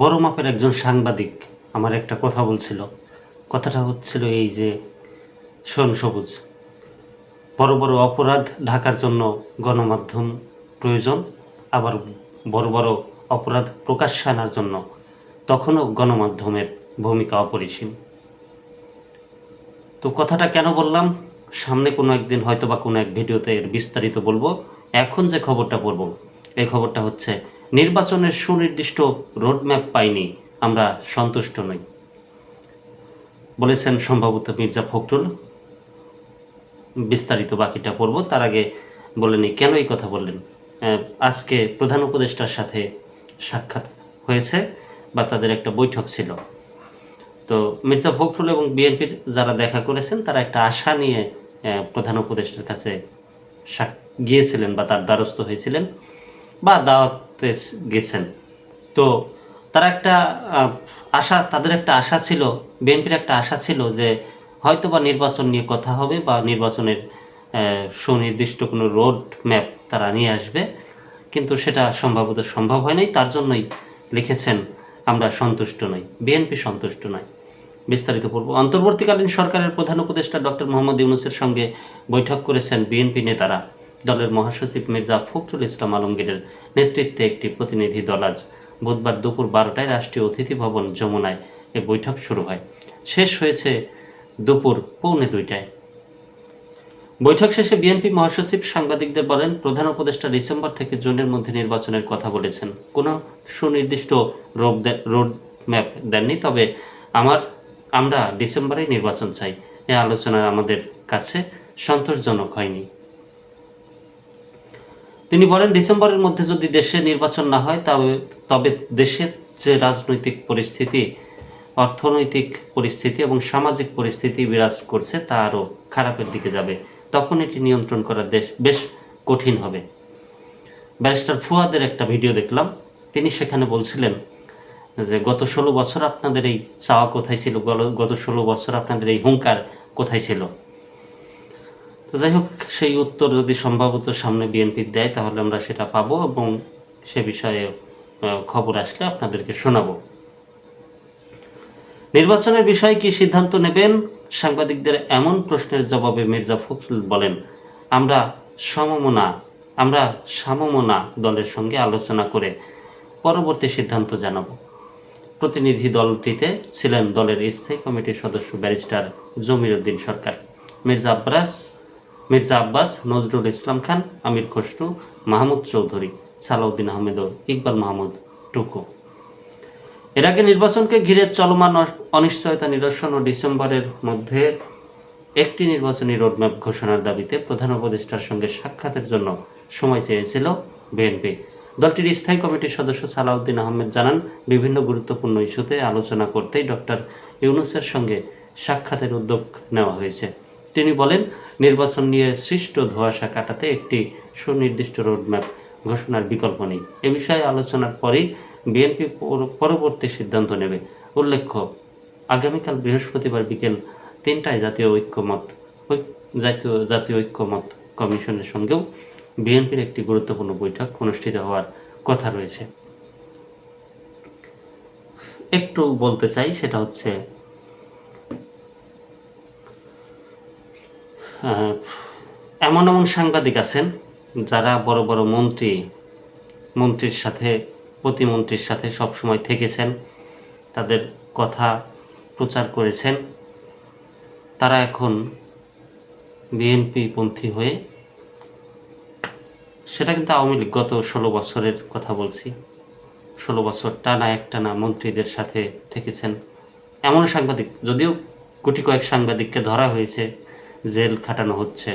বড় মাপের একজন সাংবাদিক আমার একটা কথা বলছিল। কথাটা হচ্ছিল এই যে, শোন সবুজ, বড় বড় অপরাধ ঢাকার জন্য গণমাধ্যম প্রয়োজন, আবার বড় বড় অপরাধ প্রকাশ্যে আনার জন্য তখনও গণমাধ্যমের ভূমিকা অপরিসীম। তো কথাটা কেন বললাম, সামনে কোনো একদিন হয়তো বা কোনো এক ভিডিওতে এর বিস্তারিত বলবো। এখন যে খবরটা পড়ব, এই খবরটা হচ্ছে নির্বাচনের সুনির্দিষ্ট রোডম্যাপ পাইনি, আমরা সন্তুষ্ট নই, বলেছেন সম্ভবত মির্জা ফখরুল। বিস্তারিত বাকিটা পড়ব, তার আগে বলে নিই কেন এই কথা বললেন। আজকে প্রধান উপদেষ্টার সাথে সাক্ষাৎ হয়েছে বা তাদের একটা বৈঠক ছিল। তো মির্জা ফখরুল এবং বিএনপির যারা দেখা করেছেন তারা একটা আশা নিয়ে প্রধান উপদেষ্টার কাছে গিয়েছিলেন বা তার দ্বারস্থ হয়েছিলেন বা দাওয়াতে গেছেন। তো তারা একটা আশা, তাদের একটা আশা ছিল, বিএনপির একটা আশা ছিল যে হয়তো বা নির্বাচন নিয়ে কথা হবে বা নির্বাচনের সুনির্দিষ্ট কোনো রোড ম্যাপ তারা নিয়ে আসবে, কিন্তু সেটা সম্ভবত সম্ভব হয় নাই। তার জন্যই লিখেছেন আমরা সন্তুষ্ট নই, বিএনপি সন্তুষ্ট নয়। বিস্তারিত পড়ব। অন্তর্বর্তীকালীন সরকারের প্রধান উপদেষ্টা ডক্টর মোহাম্মদ ইউনূসের সঙ্গে বৈঠক করেছেন বিএনপি নেতারা। দলের মহাসচিব মির্জা ফখরুল ইসলাম আলমগীরের নেতৃত্বে একটি প্রতিনিধি দল আজ বুধবার দুপুর 12টায় রাষ্ট্রীয় অতিথি ভবন যমুনায় এ বৈঠক শুরু হয়। শেষ হয়েছে দুপুর 1:45টায়। বৈঠক শেষে বিএনপি মহাসচিব সাংবাদিকদের বলেন, প্রধান উপদেষ্টা ডিসেম্বর থেকে জুনের মধ্যে নির্বাচনের কথা বলেছেন, কোনো সুনির্দিষ্ট রোড ম্যাপ দেননি, তবে আমরা ডিসেম্বরেই নির্বাচন চাই। এই আলোচনা আমাদের কাছে সন্তোষজনক হয়নি। তিনি বলেন, ডিসেম্বরের মধ্যে যদি দেশে নির্বাচন না হয় তবে দেশের যে রাজনৈতিক পরিস্থিতি, অর্থনৈতিক পরিস্থিতি এবং সামাজিক পরিস্থিতি বিরাজ করছে তা আরও খারাপের দিকে যাবে। তখন এটি নিয়ন্ত্রণ করা বেশ কঠিন হবে। ব্যারিস্টার ফুয়াদের একটা ভিডিও দেখলাম, তিনি সেখানে বলছিলেন যে গত 16 বছর আপনাদের এই চাওয়া কোথায় ছিল, গত 16 বছর আপনাদের এই হুঙ্কার কোথায় ছিল। তো যাই হোক, সেই উত্তর যদি সম্ভবত সামনে বিএনপি দেয় তাহলে আমরা সেটা পাবো এবং সে বিষয়ে খবর আসলে আপনাদেরকে শোনাবো। নির্বাচনের বিষয়ে কি সিদ্ধান্ত নেবেন, সাংবাদিকদের এমন প্রশ্নের জবাবে মির্জা ফখরুল বলেন, আমরা সামমনা দলের সঙ্গে আলোচনা করে পরবর্তী সিদ্ধান্ত জানাবো। প্রতিনিধি দলটিতে ছিলেন দলের স্থায়ী কমিটির সদস্য ব্যারিস্টার জমির উদ্দিন সরকার, মির্জা আব্বাস, নজরুল ইসলাম খান, আমির খসরু, মাহমুদ চৌধুরী, সালাউদ্দিন আহমেদ ও ইকবাল মাহমুদ টুকু। এর আগে নির্বাচনকে ঘিরে চলমান অনিশ্চয়তা নিরসন ও ডিসেম্বরের মধ্যে একটি নির্বাচনী রোডম্যাপ ঘোষণার দাবিতে প্রধান উপদেষ্টার সঙ্গে সাক্ষাতের জন্য সময় চেয়েছিল বিএনপি। দলটির স্থায়ী কমিটির সদস্য সালাউদ্দিন আহমেদ জানান, বিভিন্ন গুরুত্বপূর্ণ ইস্যুতে আলোচনা করতেই ডক্টর ইউনূসের সঙ্গে সাক্ষাতের উদ্যোগ নেওয়া হয়েছে। তিনি বলেন, নির্বাচন নিয়ে সৃষ্ট ধোঁয়াশা কাটাতে একটি সুনির্দিষ্ট রোডম্যাপ ঘোষণার বিকল্প নেই। এ বিষয়ে আলোচনার পরেই বিএনপি পরবর্তী সিদ্ধান্ত নেবে। উল্লেখ্য, আগামীকাল বৃহস্পতিবার বিকেল 3টায় জাতীয় ঐক্যমত কমিশনের সঙ্গেও বিএনপির একটি গুরুত্বপূর্ণ বৈঠক অনুষ্ঠিত হওয়ার কথা রয়েছে। একটু বলতে চাই, সেটা হচ্ছে এমন সাংবাদিক আছেন যারা বড় বড় মন্ত্রীর সাথে, প্রতিমন্ত্রীর সাথে সবসময় থেকেছেন, তাদের কথা প্রচার করেছেন। তারা এখন বিএনপি পন্থী হয়ে, সেটা কিন্তু আওয়ামী লীগ, গত 16 বছরের কথা বলছি, 16 বছর একটানা মন্ত্রীদের সাথে থেকেছেন এমন সাংবাদিক, যদিও কোটি কয়েক সাংবাদিককে ধরা হয়েছে, জেল খাটানো হচ্ছে,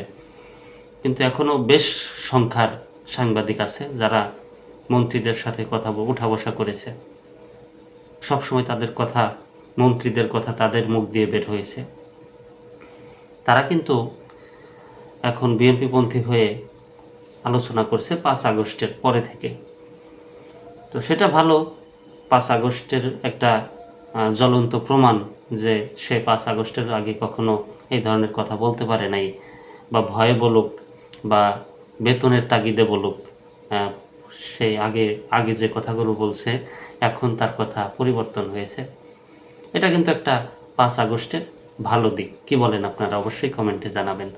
কিন্তু এখনও বেশ সংখ্যার সাংবাদিক আছে যারা মন্ত্রীদের সাথে কথা উঠা বসা করেছে। সবসময় তাদের কথা, মন্ত্রীদের কথা তাদের মুখ দিয়ে বের হয়েছে। তারা কিন্তু এখন বিএনপি পন্থী হয়ে আলোচনা করছে 5 আগস্টের পরে থেকে। তো সেটা ভালো। 5 আগস্টের একটা জ্বলন্ত প্রমাণ যে সে 5 আগস্টের আগে কখনো এই ধরনের কথা বলতে পারে নাই, বা ভয়ে বলুক বা বেতনের তাগিদে বলুক, সে আগে আগে যে কথাগুলো বলছে এখন তার কথা পরিবর্তন হয়েছে। এটা কিন্তু একটা 5 আগস্টের ভালো দিক। কি বলেন আপনারা? অবশ্যই কমেন্টে জানাবেন।